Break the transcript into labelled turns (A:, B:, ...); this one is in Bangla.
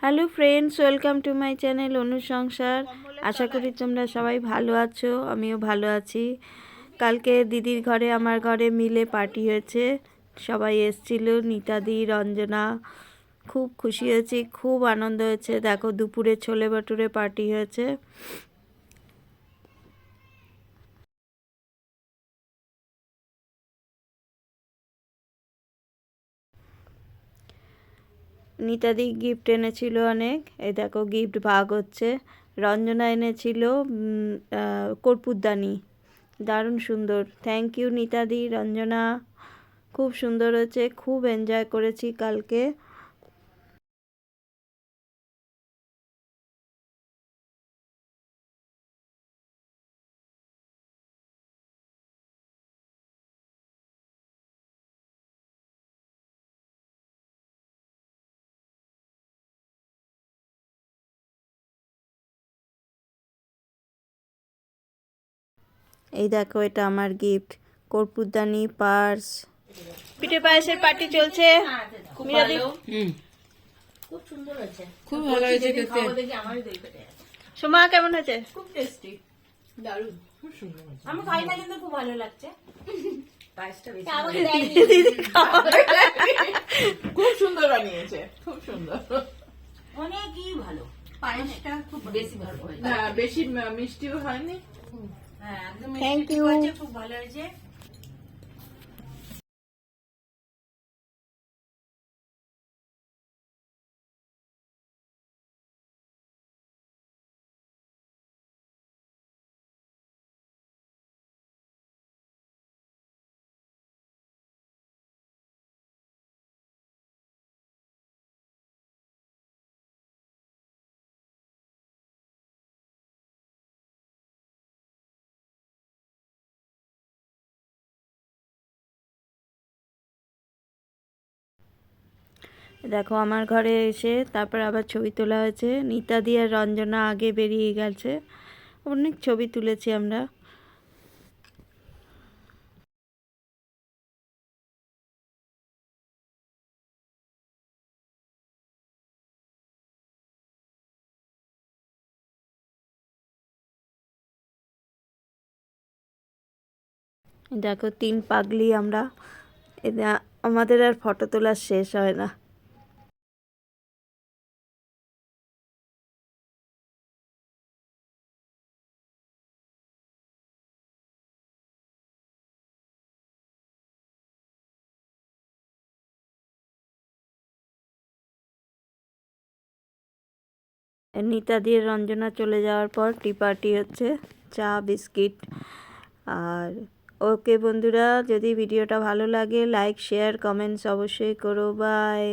A: Hello friends, welcome to my channel Anusangsar. আশা করি তোমরা সবাই ভালো আছো, আমিও ভালো আছি। কালকে দিদির ঘরে আমার ঘরে মিলে পার্টি হয়েছে, সবাই এসেছিল, নিতাদি, রঞ্জনা। খুব খুশি হয়েছি, খুব আনন্দ হয়েছে। দেখো, দুপুরে ছোলে ভাটুরে পার্টি হয়েছে। নিতাদি গিফট এনেছিল অনেক, এই দেখো গিফট ভাগ হচ্ছে। রঞ্জনা এনেছিল কর্পূরদানি, দারুণ সুন্দর। থ্যাংক ইউ নিতাদি, রঞ্জনা, খুব সুন্দর হয়েছে, খুব এনজয় করেছি কালকে। এই দেখো, এটা আমার গিফট, কর্পূরদানি, পার্স। পিঠে পায়েসের পার্টি চলছে।
B: খুব ভালো। খুব সুন্দর হয়েছে, খুব ভালো হয়েছে খেতে।
A: সোমা, কেমন হয়েছে?
B: খুব টেস্টি, দারুণ, খুব সুন্দর হয়েছে। আমি খাই না কিন্তু খুব ভালো লাগছে। পায়েসটা বেশি খুব সুন্দর বানিয়েছে, খুব সুন্দর, অনেকই ভালো। পায়েসটা খুব বেশি ভালো হয়েছে, না বেশি মিষ্টিও হয়নি। হ্যাঁ, একদম
A: থ্যাংক ইউ।
B: খুব ভালো হয়েছে।
A: দেখো, আমার ঘরে এসে তারপর আবার ছবি তোলা হয়েছে। নিতাদি আর রঞ্জনা আগে বেরিয়ে গেছে, অনেক ছবি তুলেছি আমরা। দেখো, 3 পাগলি আমরা। এটা আমাদের আর ফটো তোলার শেষ হয় না। নিতা দিয়ে রঞ্জনা চলে যাওয়ার পর টি পার্টি হচ্ছে, চা বিস্কিট। আর ওকে বন্ধুরা, যদি ভিডিওটা ভালো লাগে লাইক শেয়ার কমেন্টস অবশ্যই করো। বাই।